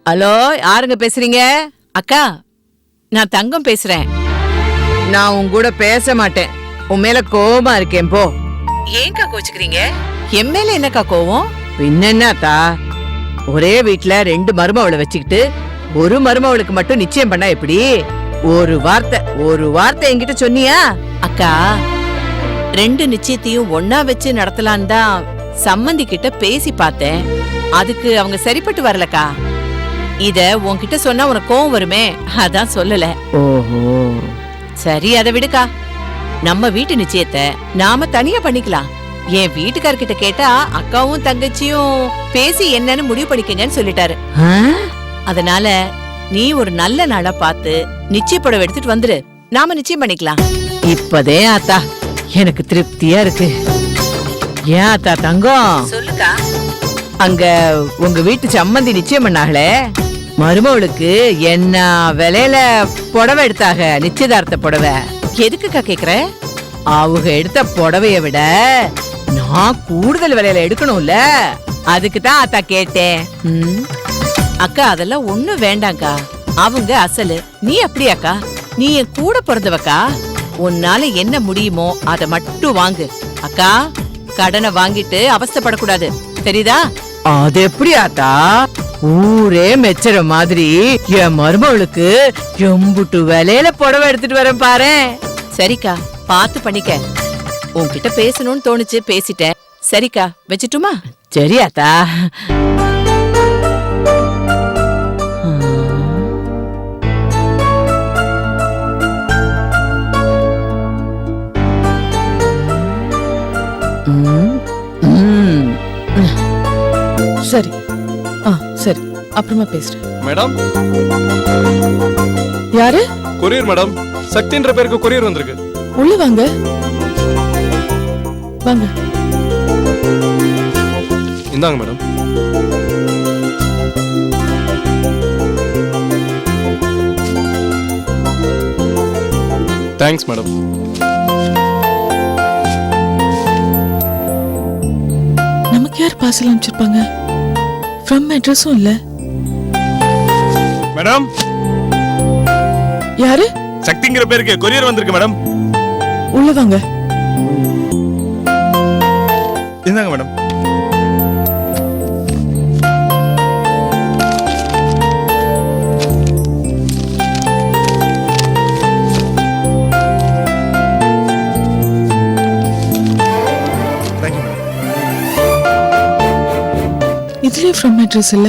Hello, யாருங்க பேசுறீங்க? அக்கா, நான் தங்கம் பேசுறேன். நான் உன் கூட பேச மாட்டேன். உன் மேல கோவமா இருக்கேன். போ. ஏன்க்கா கோச்சுக்கிறீங்க? என் மேல என்னக்கா கோவம்? என்னன்னாத்தா, ஒரே வீட்ல 2 மருமவளை வச்சுக்கிட்டு ஒரு மருமவளுக்கு மட்டும் நிச்சயம் பண்ணா எப்படி? ஒரு வார்த்தை என்கிட்ட சொன்னியா? அக்கா, 2 நிச்சயத்தையும் ஒன்னா வச்சு நடத்தலான்னு தான் சம்மந்தி கிட்ட பேசி பார்த்தேன். அதுக்கு அவங்க சரிப்பட்டு வரலக்கா. இத உன்கிட்ட சொன்னா உனக்கு கோவம் வருமே, அதான் சொல்லல. ஓஹோ, சரி, அதை விடுக்கா. நம்ம வீட்டு நிச்சயத்தை நாம தனியா பண்ணிக்கலாம். என் வீட்டுக்காரர்கிட்ட கேட்டா அக்காவும் தங்கச்சியும் பேசி என்னன்னு முடிவு பண்ணிக்கங்கன்னு சொல்லிட்டாரு. அதனால நீ ஒரு நல்ல நாளா பார்த்து நிச்சய புடவை எடுத்துட்டு வந்துரு, நாம நிச்சயம் பண்ணிக்கலாம். இப்பதே ஆத்தா எனக்கு திருப்தியா இருக்கு. ஏன் ஆத்தா தங்கம்? சொல்லுக்கா. அங்க உங்க வீட்டு சம்மந்தி நிச்சயம் பண்ணாங்களே, மருமவளுக்கு என்ன விலையில புடவை எடுத்தாக? நிச்சயதார்த்த புடவை. எதுக்குக்கா கேக்குற? அவங்க எடுத்த புடவைய விட நான் கூடுதல் விலையில எடுக்கணும்ல, அதுக்கு தான் ஆத்தா கேட்டேன். அக்கா, அதெல்லாம் ஒண்ணும் வேண்டாம்க்கா. அவங்க அசலு, நீ அப்படியாக்கா? நீ என் கூட பிறந்தவக்கா. உன்னால என்ன முடியுமோ அதை மட்டும் வாங்கு அக்கா. கடனை வாங்கிட்டு அவஸ்தைப்படக்கூடாது, தெரியுதா? அது எப்படி ஆத்தா? ஊரே மெச்சற மாதிரி என் மருமகளுக்கு எம்புட்டு விலையில புடவை எடுத்துட்டு வரேன் பாரு. சரிக்கா, பார்த்து பண்ணிக்க. உன்கிட்ட பேசணும்னு தோணுச்சு, பேசிட்டேன். சரிக்கா, வச்சுட்டுமா? சரியாத்தா. சரி, சரி, அப்புறமா பேசுறேன். மேடம், யாரு? Courier madam. சக்தின்ற பேருக்கு கொரியர் வந்திருக்கு. உள்ள வாங்க. வாங்க. இந்தாங்க மேடம். Thanks madam. நமக்கு யார் பார்சல் அனுப்பிச்சிருப்பாங்க? ஃப்ரம் அட்ரஸும் இல்ல. மேடம், யாரு? சக்திங்கிற பேருக்கு கொரியர் வந்திருக்கு மேடம். உள்ள வாங்க. இந்தாங்க மேடம். இதுலயே ஃப்ரம் அட்ரஸ் இல்ல.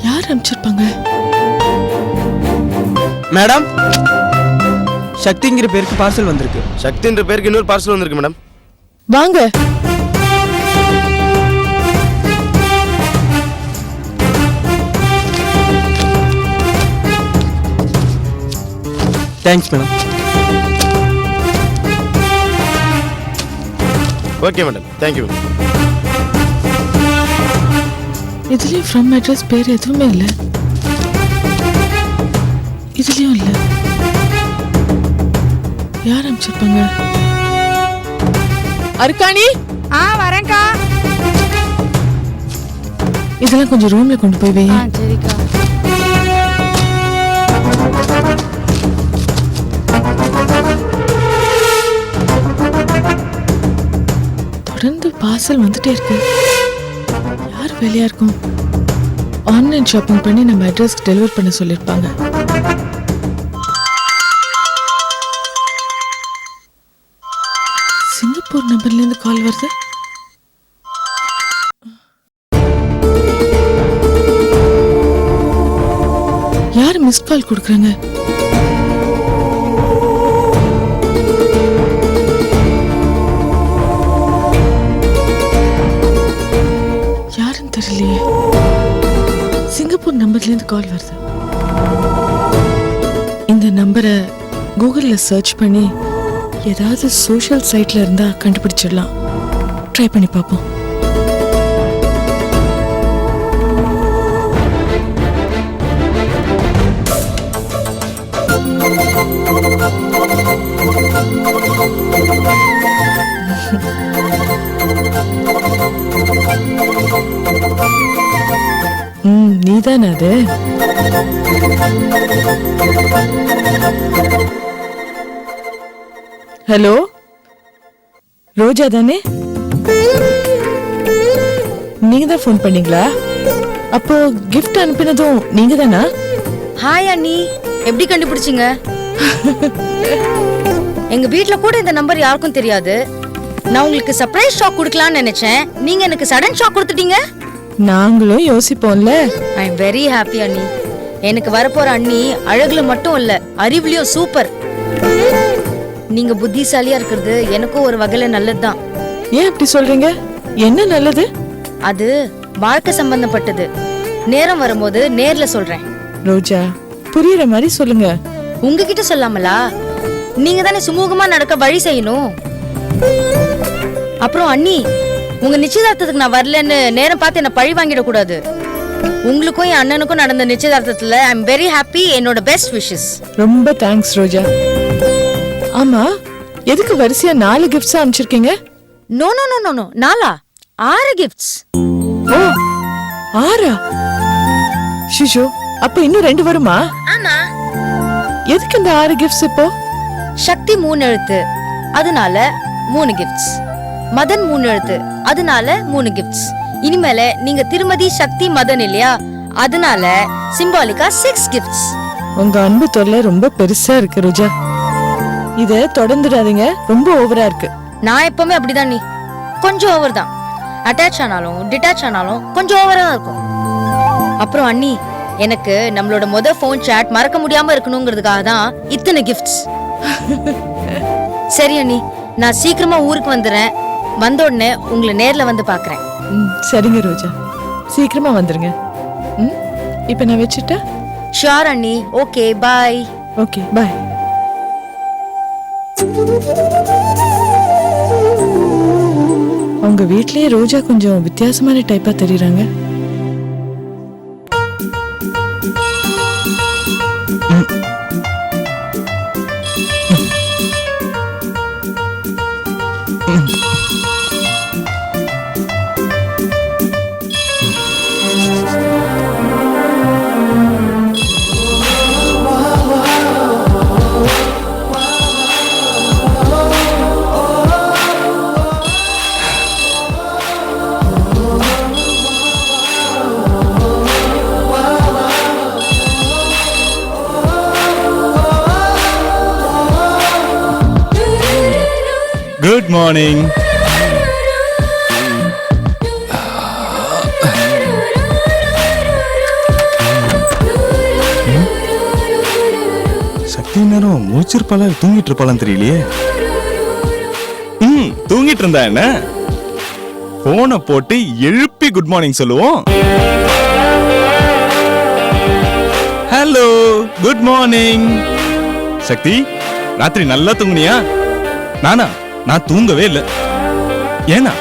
யார் அனுப்பிச்சிருப்பாங்க? மேடம், சக்திங்கிற பேருக்கு பார்சல் வந்திருக்கு. சக்தின்ற பேருக்கு இன்னொரு பார்சல் வந்திருக்கு மேடம். வாங்க. Thanks madam. Okay madam, thank you madam. இதுலயும் ஃப்ரம் அட்ரஸ் பேர் எதுவுமே இல்ல. இதுலயும் இல்ல. யார் அனுப்பிச்சிருப்பாங்க? அருக்காணி, வரேன்க்கா. இதெல்லாம் கொஞ்சம் ரூம்ல கொண்டு போய் வை. சரிக்கா. தொடர்ந்து பார்சல் வந்துட்டே இருக்கு. யார் வேலையா இருக்கும்? ஆன்லைன் ஷாப்பிங் பண்ணி நம்ம அட்ரஸ்க்கு டெலிவர் பண்ண சொல்லிருப்பாங்க. சிங்கப்பூர் நம்பர்ல இருந்து கால் வருது. யார் மிஸ் கால் கொடுக்குறாங்க? யாருன்னு தெரியலையே. சிங்கப்பூர் நம்பர்ல இருந்து கால் வருது. இந்த நம்பரை கூகுள்ல சர்ச் பண்ணி ஏதாவது சோஷியல் சைட்ல இருந்தா கண்டுபிடிச்சிடலாம். ட்ரை பண்ணி பார்ப்போம். நீதானே அது? ஹலோ, ரோஜா தானே? நீங்க தான் ஃபோன் பண்ணீங்களா? அப்போ gift அனுப்பினதும் நீங்க தானா? ஹாய் அண்ணி, எப்படி கண்டுபிடிச்சீங்க? எங்க வீட்ல கூட இந்த நம்பர் யாருக்கும் தெரியாது. நான் உங்களுக்கு சர்ப்ரைஸ் ஷாக் கொடுக்கலாம்னு நினைச்சேன். நீங்க எனக்கு சடன் ஷாக் கொடுத்துட்டீங்க. நாங்களும் யோசிப்போம்ல. ஐ எம் வெரி ஹாப்பி அண்ணி. எனக்கு வரப்போற அண்ணி அழகுல மட்டும் இல்ல, அறிவுலயும் சூப்பர். நீங்க புத்திசாலியா இருக்கிறது எனக்கும் ஒரு வகையில நல்லதுதான். ஏன் அப்படி சொல்றீங்க? என்ன நல்லது? அது வாழ்க்கை சம்பந்தப்பட்டது. நேரம் வரும்போது நேர்ல சொல்றேன். ரோஜா, புரியுற மாதிரி சொல்லுங்க. உங்ககிட்ட சொல்லாமலா? நீங்க தானே சுமூகமா நடக்க வழி செய்யணும். அப்புறம் அண்ணி, உங்க நிச்சயதார்த்தத்துக்கு நான் வரலன்னு நேரம் பார்த்து என்ன பழி வாங்கிட கூடாது. உங்களுக்கும் என் அண்ணனுக்கும் நடந்த நிச்சயதார்த்தத்துல ஐ எம் வெரி ஹாப்பி. என்னோட பெஸ்ட் விஷஸ். ரொம்ப தேங்க்ஸ் ரோஜா. ஆமா, எதுக்கு வரிசையா 4 கிஃப்ட்ஸ் அனுப்பிச்சிருக்கீங்க? No no no no no, 6 gifts. Oh, 6? ஷிஷு, அப்ப இன்னும் 2 வருமா? ஆமா. எதுக்கு இந்த 6 கிஃப்ட்ஸ் இப்போ? சக்தி 3 எழுத்து, அதனால 3 கிஃப்ட்ஸ். மதன் 3 எழுத்து, அதனால 3 கிஃப்ட்ஸ். இனிமேல நீங்க திருமதி சக்தி மதன் இல்லையா, அதனால சிம்பாலிக்கா 6 கிஃப்ட்ஸ். உங்க அன்பு தொல்லை ரொம்ப பெருசா இருக்கு ரோஜா. இத தொடர்ந்துடாதீங்க, ரொம்ப ஓவரா இருக்கு. நான் எப்பவுமே அப்படிதான் நீ. கொஞ்சம் ஓவர் தான். அட்டாச் ஆனாலும் டிட்டாச் ஆனாலும் கொஞ்சம் ஓவரா தான் இருக்கும். அப்புறம் அண்ணி, எனக்கு நம்மளோட ஃபோன் சாட் மறக்க முடியாம இருக்கணுங்கிறதுக்காக தான் இத்தனை கிஃப்ட்ஸ். சரி அண்ணி, நான் சீக்கிரமா ஊருக்கு வந்துடுறேன். வந்த உடனே உங்களை நேர்ல வந்து பாக்குறேன். சரிங்க ரோஜா, சீக்கிரமா வந்துருங்க. இப்ப நான் வச்சுட்டா? ஷியோர் அண்ணி. ஓகே, பாய். ஓகே, பாய். உங்க வீட்லயே ரோஜா கொஞ்சம் வித்தியாசமான டைப்பா தெரியுறாங்க. Good morning. சக்தி நேரம் மூச்சிருப்பாளா தூங்கிட்டு இருப்பாளான்னு தெரியலையே. தூங்கிட்டு இருந்தா என்ன, போனை போட்டு எழுப்பி குட் மார்னிங் சொல்லுவோம். Hello, good morning. சக்தி, ராத்திரி நல்லா தூங்குனியா? நான் தூங்கவே இல்லை. ஏன்னா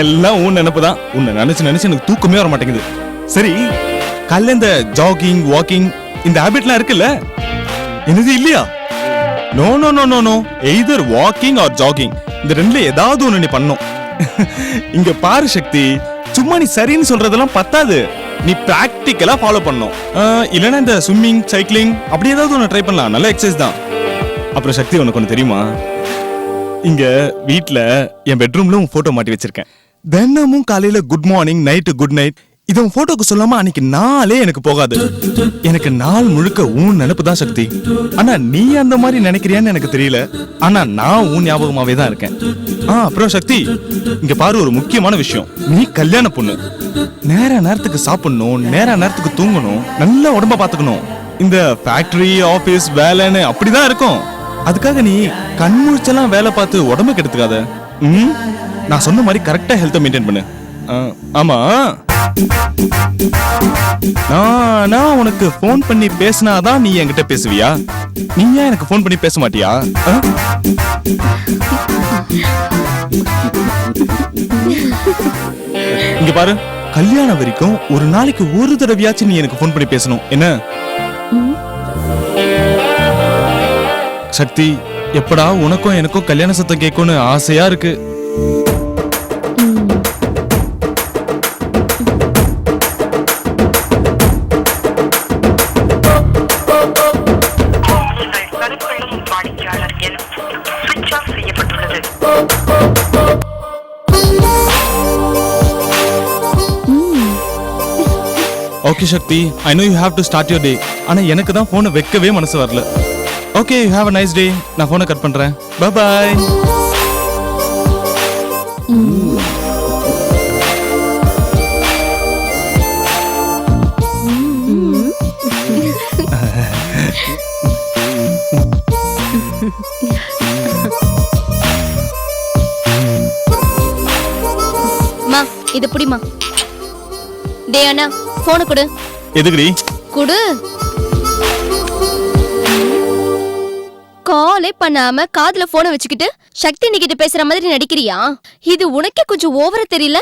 எல்லாம் உன் நினைப்புதான். உன்னை நினைச்சு நினைச்சு எனக்கு தூக்கமே வர மாட்டேங்குது. சரி, காலைல இந்த ஜாகிங் வாக்கிங் இந்த ஹேபிட்லாம் இருக்குல்ல, என்னது இல்லையா? No no no no no, either walking or jogging, இந்த ரெண்டுல ஏதாவது ஒண்ணு நீ பண்ணும். இங்க பாரு சக்தி, சும்மா நீ சரின்னு சொல்றதெல்லாம் பத்தாது, நீ பிராக்டிக்கலா ஃபாலோ பண்ணும். இல்லைன்னா இந்த ஸ்விம்மிங் சைக்கிளிங் அப்படி ஏதாவது ஒன்று ட்ரை பண்ணலாம். நல்ல எக்ஸசைஸ் தான். அப்புறம் சக்தி, உனக்கு ஒன்று தெரியுமா? இங்க வீட்ல என் பெட்ரூம்ல உன் போட்டோ மாட்டி வச்சிருக்கேன். தினமும் காலையில good morning, night good night. இத உன் போட்டோக்கு சொல்லாம அன்னைக்கு நாளே எனக்கு போகாது. எனக்கு நாள் முழுக்க உன் நினைப்பு தான் சக்தி. ஆனா நீ அந்த மாதிரி நினைக்கிறியான்னு எனக்கு தெரியல. ஆனா நான் உன் ஞாபகமாவே தான் இருக்கேன். அப்புறம் சக்தி, இங்க பாரு, ஒரு முக்கியமான விஷயம். நீ கல்யாண பொண்ணு. நேரத்துக்கு சாப்பிடணும், நேரத்துக்கு தூங்கணும், நல்ல உடம்ப பாத்துக்கணும். இந்த ஃபேக்டரி ஆபீஸ் வேலைன்னு அப்படிதான் இருக்கும். அதுக்காக நீ கண்முழிச்செல்லாம் வேலை பார்த்து உடம்பு கெடுத்துக்காத. நான் சொன்ன மாதிரி கரெக்டா ஹெல்த்தை மெயின்டைன் பண்ணு. ஆமா, நான் உனக்கு போன் பண்ணி பேசினாதான் நீ என்கிட்ட பேசுவியா? நீ ஏன் எனக்கு போன் பண்ணி பேச மாட்டியா? இங்க பாரு, கல்யாணம் வரைக்கும் ஒரு நாளைக்கு ஒரு தடவையாச்சும் நீ எனக்கு போன் பண்ணி பேசணும். என்ன சக்தி, எப்படா உனக்கும் எனக்கும் கல்யாண சத்தம் கேட்கும்னு ஆசையா இருக்கு. Okay Shakti, I know you have to start your day. ஆனா எனக்கு தான் போனை வைக்கவே மனசு வரல. Okay, you have a nice day. நான் போனை கட் பண்றேன். Bye bye. மா இது புடிமா. டேய் அண்ணா போனை கொடு. எதுக்குடி? குடு. காலே பண்ணாம காதுல போனை வச்சுக்கிட்டு சக்தி நிக்கிட்ட பேசுற மாதிரி நடிக்கிறியா? இது உனக்கே கொஞ்சம் ஓவரா தெரியல?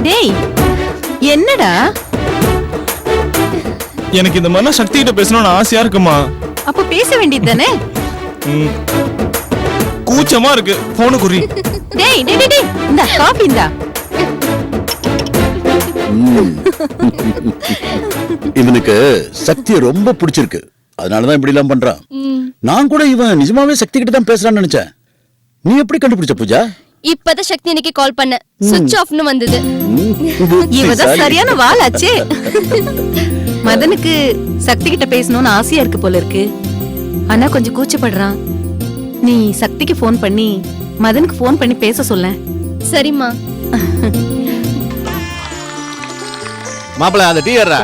டேய் என்னடா? எனக்கு இந்த மாதிரி சக்தி கிட்ட பேசணும்னு ஆசையா இருக்குமா. அப்ப பேச வேண்டியது தானே? கூச்சமா இருக்கு. போனு குறி. டேய் டேய் டேய் இந்த காபி இந்தா. இவனுக்கு சக்தியை ரொம்ப பிடிச்சிருக்கு, அதனாலதான் இப்படி எல்லாம் பண்றான். நான் கூட இவன் நிஜமாவே சக்தி கிட்ட தான் பேசுறான்னு நினைச்சேன். நீ எப்படி கண்டுபிடிச்ச பூஜா? இப்பதான் சக்தி எனக்கு கால் பண்ண, சுவிட்ச் ஆஃப்னு வந்தது. இவதான் சரியான வாளாச்சே. மதனுக்கு சக்தி கிட்ட பேசணும்னு ஆசையா இருக்கு போல இருக்கு. ஆனா கொஞ்சம் கூச்சப்படுறான். நீ சக்திக்கு ஃபோன் பண்ணி மதனுக்கு ஃபோன் பண்ணி பேச சொல்ல. சரிம்மா. மாப்பிள அந்த டீ ஏறா.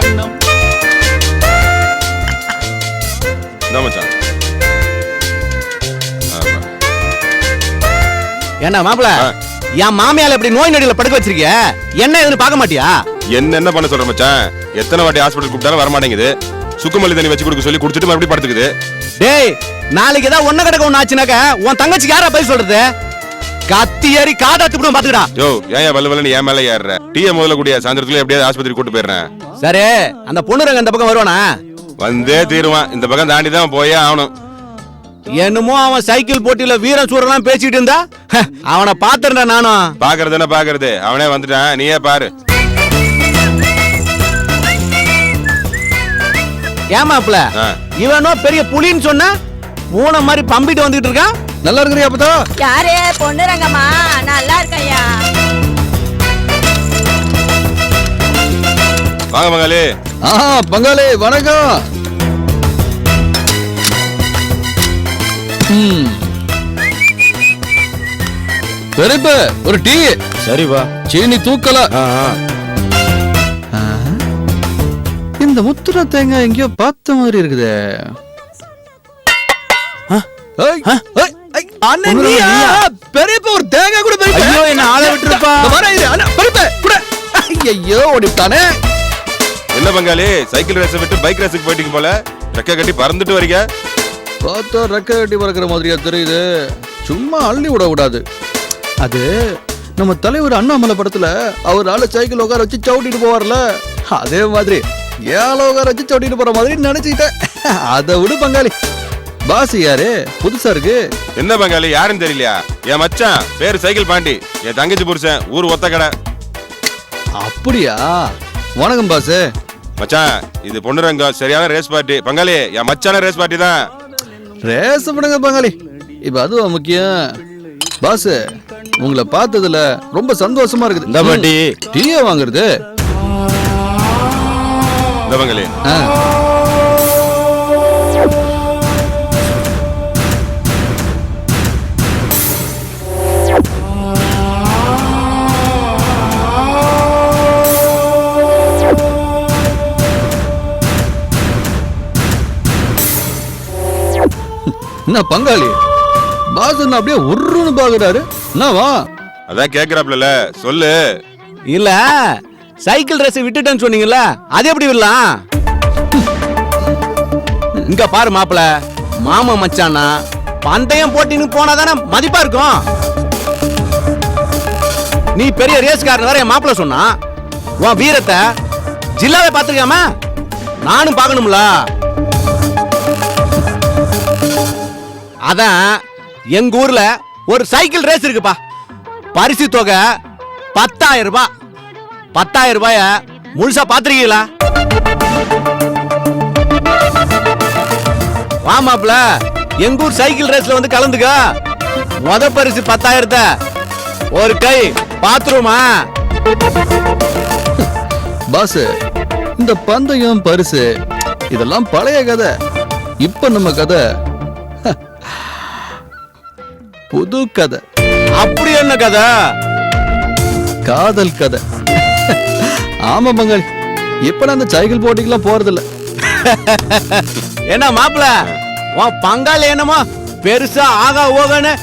மச்சான். ஏண்டா மாப்பிள, என் மாமியால இப்படி நோய் நொடியில படுக்க வச்சிருக்கிய, என்ன ஏதுன்னு பார்க்க மாட்டியா? என்ன பண்ண சொல்ற மச்சான்? எத்தனை வாட்டி ஹாஸ்பிடல் கூப்பிட்டாலும் வர மாட்டேங்குது. சுக்குமல்லி தண்ணி வச்சு கொடுக்க சொல்லி குடிச்சிட்டு மறுபடியும் படுத்துக்குது. டேய், நாளைக்கு ஏதாவது ஒண்ணு கிடக்க ஒண்ணு ஆச்சுனாக்க உன் தங்கச்சிக்கு யாரா பதில் சொல்றது? கத்தி ஏறி காதாத்து கூட பாத்துக்கடா. யோ, ஏன் வல்லுவலன்னு என் மேல ஏறுற? டீயை முதல்ல கூடிய சாயந்தரத்துல எப்படியாவது ஆஸ்பத்திரி கூட்டு போயிடுறேன். சரி, அந்த பொண்ணுரங்க அந்த பக்கம் வருவானா? வந்தே தீருவான். இந்த பக்கம் தாண்டி தான் போயே ஆகணும். என்னமோ அவன் சைக்கிள் போட்டியில வீரம் சூரெல்லாம் பேசிட்டு இருந்தா, அவனை பாத்துறா. நானும் பாக்குறது என்ன பாக்குறது, அவனே வந்துட்டான், நீயே பாரு. ஏமாப்ல, இவனோ பெரிய புலின்னு சொன்னா மூணை மாதிரி பம்பிட்டு வந்துட்டு இருக்கான். நல்லா இருக்கிறியா அப்பதோ? யாரே பொண்ணுரங்கம்மா? நல்லா இருக்கையா. வாங்க பங்காளி. பங்காளி வணக்கம். பெரியப்ப ஒரு டீ. சரிப்பா. சீனி தூக்கல. இந்த முத்துற தேங்காய் எங்கேயோ பார்த்த மாதிரி இருக்குதே. பெரியப்ப ஒரு தேங்காய் கூட பெரியப்ப. ஐயோ, என்ன ஆள விட்டுருப்பா. ஐயோ ஓடிட்டானே. என்ன பங்காளி, சைக்கிள் ரேஸ் விட்டு பைக் ரேஸுக்கு போயிட்டீங்க போல. ரெக்க கட்டி பறந்துட்டு வரீங்க. பார்த்தா ரெக்க கட்டி பறக்கிற மாதிரியா தெரியுது. சும்மா அள்ளி விட கூடாது. அது நம்ம தலைவர் அண்ணாமலை படத்துல அவர் ஆளு சைக்கிள் உட்கார வச்சு சவுட்டிட்டு போவார்ல, அதே மாதிரி ஏழை உட்கார வச்சு சவுட்டிட்டு போற மாதிரி நினைச்சுக்கிட்டேன். அதை விடு பங்காளி. பாஸ் யாரு? புதுசா இருக்கு. என்ன பங்காளி, யாருன்னு தெரியலையா? என் மச்சான் பேரு சைக்கிள் பாண்டி. என் தங்கச்சி புருஷன், ஊர் ஒத்த கடை. அப்படியா? வணக்கம் பாஸ். மச்சான், இது பொண்ணுரங்கம், சரியான ரேஸ் பார்ட்டி. பங்காளி, என் மச்சான ரேஸ் பார்ட்டி தான். ரேஸ் பண்ணுங்க பங்காளி, இப்ப அதுவா முக்கியம். பாஸ், உங்களை பார்த்ததுல ரொம்ப சந்தோஷமா இருக்குது. இந்த பாட்டி டீயை வாங்குறது. இந்த பங்காளி. என்ன பங்காளி, பாஸ் அப்படியே உருன்னு பாக்குறாரு. என்னவா? அதான் கேக்குறாப்ல, சொல்லு. இல்ல, சைக்கிள் ரேஸ் விட்டுட்டேன்னு சொன்னீங்கல்ல, அது எப்படி விடலாம்? இங்க பாரு மாப்பிள, மாமா மச்சானா பந்தயம் போட்டின்னு போனாதானே மதிப்பா இருக்கும். நீ பெரிய ரேஸ்காரன் வேற என் மாப்பிள சொன்னா, உன் வீரத்தை ஜில்லாவே பாத்துருக்காம நானும் பார்க்கணும்ல. அதான் எங்க ஊர்ல ஒரு சைக்கிள் ரேஸ் இருக்குப்பா. பரிசு தொகை 10,000 ரூபாய். 10,000 ரூபாய முழுசா பாத்திருக்கீங்களா? வாமாப்ல, எங்க ஊர் சைக்கிள் ரேஸ்ல வந்து கலந்துக்க. முத பரிசு 10,000 ஒரு கை பாத்ரூமா. பாஸ், இந்த பந்தயம் பரிசு இதெல்லாம் பழைய கதை. இப்ப நம்ம கதை புது கதை, அப்படி என்ன கதை? காதல் கதை. ஆமா பங்காளி, இப்ப நான் அந்த சைக்கிள் போட்டிக்கெல்லாம் போறதில்ல. என்ன மாப்பிள, உன் பங்காளி என்னமோ பெருசா ஆகா ஓகன்னு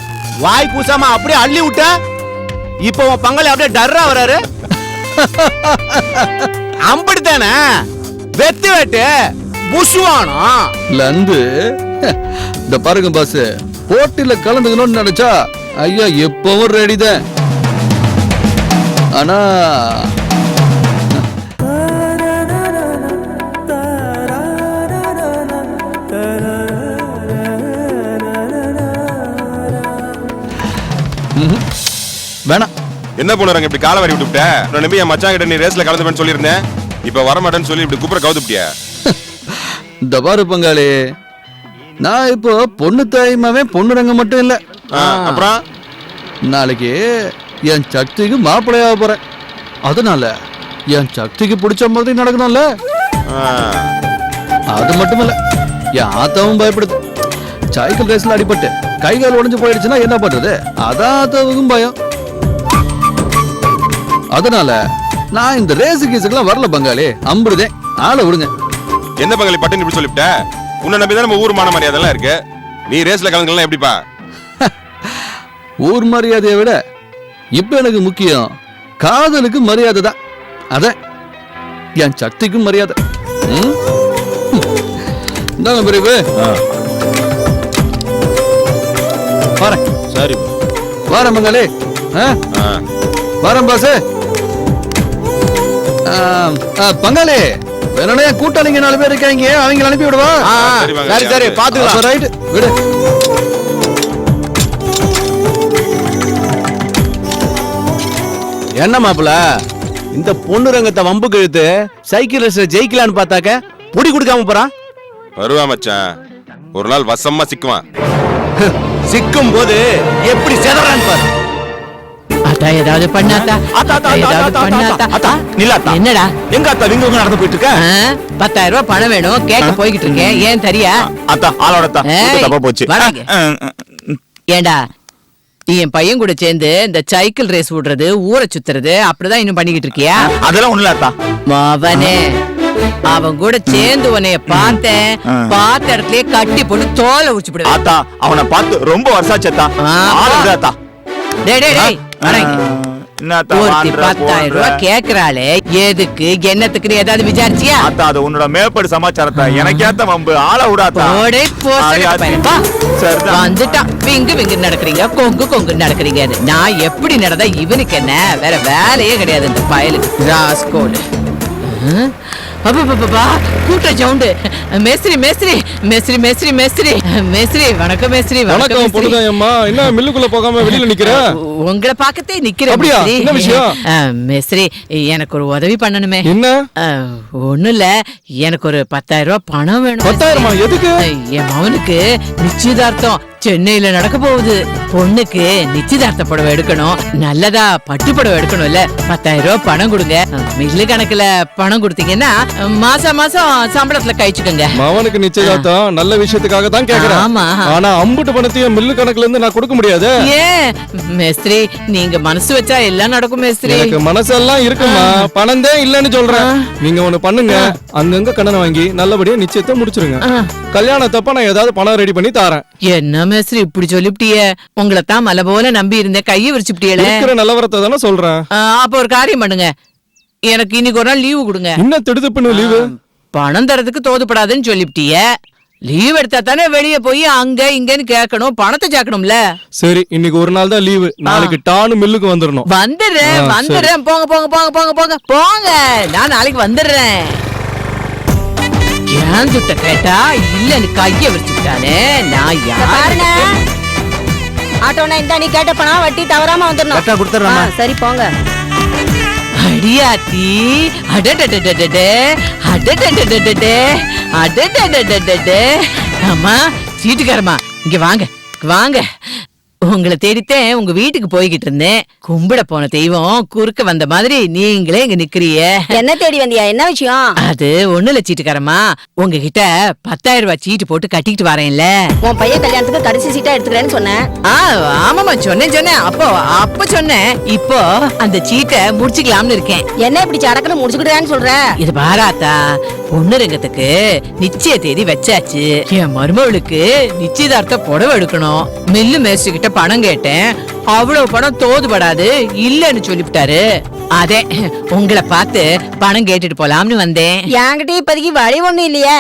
வாய் பூசாம அப்படியே அள்ளி விட்ட. இப்போ உன் பங்காளி அப்படியே டர்ரா வராரு. அம்படித்தானே வெத்து வெட்டு புஷ்வானம் லந்து இந்த பாருங்க பாஸ், போட்டியில கலந்துக்கணும்னு நினைச்சா ஐயா எப்பவும் ரெடி தான். ஆனா வேணாம். என்ன பண்ணுறாங்க இப்படி காலை வாரி விட்டுவிட்ட? நான் நம்பி என் மச்சான் கிட்ட நீ ரேஸ்ல கலந்துப்பேன்னு சொல்லியிருந்தேன். இப்ப வரமாட்டேன்னு சொல்லி இப்படி குப்புற கவுத்துப்பிட்டியா? இந்த பாரு பங்காளி, நான் இப்போ பொண்ணு தாய்மாவே பொண்ணு ரங்க மட்டும் இல்ல, அப்புறம் நாளைக்கு என் சக்திக்கு மாப்பிள்ளையாக போறேன். அதனால என் சக்திக்கு பிடிச்ச மாதிரி நடக்கணும்ல. அது மட்டும் இல்ல, என் ஆத்தாவும் பயப்படுது. சைக்கிள் ரேஸ்ல அடிபட்டு கை கால் உடைஞ்சு போயிடுச்சுன்னா என்ன பண்றது? அதான் ஆத்தாவுக்கும் பயம். அதனால நான் இந்த ரேஸு கீஸுக்கெல்லாம் வரல பங்காளி, அம்புடுதேன். ஆளை விடுங்க. என்ன பங்காளி பட்டுன்னு இப்படி சொல்லிவிட்ட? உன்னை நம்பி தான் நம்ம ஊர் மான மரியாதை இருக்கு. நீ ரேஸ்ல கலந்துக்கலாம் எப்படிப்பா? ஊர் மரியாதையை விட இப்ப எனக்கு முக்கியம் காதலுக்கு மரியாதை தான். அத என் சக்திக்கும் மரியாதை. இந்தாங்க பிரிவு. வரேன். சரி வரேன் மங்களே. வரேன் பாசு. பங்காளி, வேணும்னா கூட்டாளிங்க 4 பேர் இருக்காங்க, அவங்க அனுப்பி விடுவா. சரி சரி பாத்துக்கலாம். ரைட் விடு. என்ன மாப்பிள, இந்த பொண்ணு ரங்கத்தை வம்பு கழுத்து சைக்கிள் ரேஸ்ல ஜெயிக்கலான்னு பார்த்தாக்க புடி கொடுக்காம போறான். வருவா மச்சான், ஒரு நாள் வசமா சிக்குவான். சிக்கும் போது எப்படி செதறான்னு பாரு. அத்தா ஏதாவது பண்ணாத்தா? என்னடா எங்க அத்தா விங்க நடந்து போயிட்டு இருக்க? 10,000 ரூபாய் பணம் வேணும் கேட்க போய்கிட்டு இருக்கேன். ஏன் தெரியா? அத்தா ஆளோட தப்பா போச்சு. ஏண்டா என் பையன் கூட சேர்ந்து இந்த சைக்கிள் ரேஸ் விடுறது, ஊரை சுத்துறது அப்படிதான் இன்னும் பண்ணிக்கிட்டு இருக்கியா? அதெல்லாம் ஒண்ணுல அத்தா. அவனே அவன் கூட சேர்ந்து உன்னைய பார்த்தேன், பார்த்த இடத்துலயே கட்டி போட்டு தோலை உரிச்சு விடுவேன். அத்தா அவனை பார்த்து ரொம்ப வருஷாச்சு அத்தா. அத்தா டேய் டேய் டேய் ஒருத்தி 10,000 ரூபாய் கேக்குறாளே, எதுக்கு என்னத்துக்கு ஏதாவது விசாரிச்சியா? அத்தா அது உன்னோட மேற்படி சமாச்சாரத்தை எனக்கு ஏத்த வம்பு ஆள விடாத்தா. வந்துட்டான். விங்கு விங்கு நடக்கிறீங்க, கொங்கு கொங்கு நடக்கிறீங்க. நான் எப்படி நடந்தா இவனுக்கு என்ன? வேற வேலையே கிடையாது இந்த பயலுக்கு. ராஸ்கோல் கூட்ட சவுண்டு. மேஸ்திரி மேஸ்திரி மேஸ்திரி மேஸ்திரி மேஸ்திரி மேஸ்திரி வணக்கம் மேஸ்திரி. வணக்கம் பொண்ணுதாயம்மா. என்ன மில்லுக்குள்ள போகாம வெளியில நிக்கிற? உங்களை பார்க்கத்தே நிக்கிறேன். அப்படியா? என்ன விஷயம்? மேஸ்திரி எனக்கு ஒரு உதவி பண்ணணுமே. என்ன? ஒண்ணும் இல்ல, எனக்கு ஒரு 10,000 ரூபாய் பணம் வேணும். 10,000? எதுக்கு? என் மகனுக்கு நிச்சயதார்த்தம் சென்னையில நடக்க போகுது. பொண்ணுக்கு நிச்சயதார்த்த புடவை எடுக்கணும், நல்லதா பட்டு புடவை எடுக்கணும்ல. 10,000 ரூபாய் பணம் கொடுங்க. மில்லு கணக்குல பணம் கொடுத்தீங்கன்னா மாசம் மாசம் சம்பளத்துல கழிச்சுக்கோங்க. மவனுக்கு நிச்சயதார்த்தம் நல்ல விஷயத்துக்காக தான் கேக்குறேன். ஆமா. ஆனா அம்புட்டு பணத்தையும் மில்லு கணக்குல இருந்து நான் கொடுக்க முடியாது. ஏன் மேஸ்திரி, நீங்க மனசு வச்சா எல்லாம் நடக்கும் மேஸ்திரி. எனக்கு மனசெல்லாம் இருக்குமா, பணம் தான் இல்லன்னு சொல்றேன். நீங்க ஒண்ணு பண்ணுங்க, அங்கங்க கடனை வாங்கி நல்லபடியா நிச்சயத்தை முடிச்சிருங்க. கல்யாணத்தப்ப நான் ஏதாவது பணம் ரெடி பண்ணி தாரேன். என்ன மேஸ்திரி இப்படி சொல்லிப்டியே? உங்களை தான் மலை போல நம்பி இருந்தேன், கையை விரிச்சுப்டியல. இருக்கிற நல்லவரத்தை தானே சொல்றேன். அப்ப ஒரு காரியம் பண்ணுங்க, எனக்கு இன்னைக்கு ஒரு நாள் லீவு கொடுங்க. என்ன திடுதுப்புன்னு லீவு? பணம் தரதுக்கு தோதுப்படாதுன்னு சொல்லிப்டிய. லீவ் எடுத்தா தானே வெளியே போய் அங்க இங்கன்னு கேட்கணும், பணத்தை சேர்க்கணும்ல. சரி, இன்னைக்கு ஒரு நாள் தான் லீவு. நாளைக்கு டானு மில்லுக்கு வந்துடணும். வந்துடுறேன். போங்க போங்க போங்க போங்க போங்க போங்க, நான் நாளைக்கு வந்துடுறேன். ஏன் துட்ட கேட்டா இல்லன்னு கைய விரிச்சுட்டானே. நான் யாருங்க? ஆட்டோனா இந்த நீ கேட்ட பணம் வட்டி தவறாம வந்துடணும். சரி போங்க. அடியாத்தி, அடடடடடடே, அடடடடடடே, அடடடடடடே. அம்மா சீட்டுக்காரம்மா, இங்க வாங்க வாங்க. உங்களை தேடித்தேன் உங்க வீட்டுக்கு போய்கிட்டு இருந்தேன். கும்பிட போன தெய்வம் குறுக்க வந்த மாதிரி நீங்களே இங்க நிக்கிறிய. என்ன தேடி வந்தியா? என்ன விஷயம்? அது ஒண்ணுல சீட்டுக்காரமா, உங்ககிட்ட 10,000 ரூபாய் சீட்டு போட்டு கட்டிக்கிட்டு வரேன்ல. உன் பையன் கல்யாணத்துக்கு கடைசி சீட்டா எடுத்துக்கிறேன்னு சொன்னேன். ஆமாமா சொன்னேன். அப்ப சொன்னேன். இப்போ அந்த சீட்டை முடிச்சுக்கலாம்னு இருக்கேன். என்ன இப்படி சடக்குன்னு முடிச்சுக்கிட்டேன்னு சொல்ற? இது பாராத்தா, பொண்ணு ரங்கத்துக்கு நிச்சய தேதி வச்சாச்சு. என் மருமகளுக்கு நிச்சயதார்த்த புடவை எடுக்கணும். மில்லு மேஸ்டர் கிட்ட பணம் கேட்டேன். அவ்வளவு பணம் தோதுபடாது இல்லன்னு சொல்லிவிட்டாரு. அதே உங்களை பார்த்து பணம் கேட்டுட்டு போலாம்னு வந்தேன். என்கிட்ட இப்போதைக்கு வழி ஒண்ணும் இல்லையே.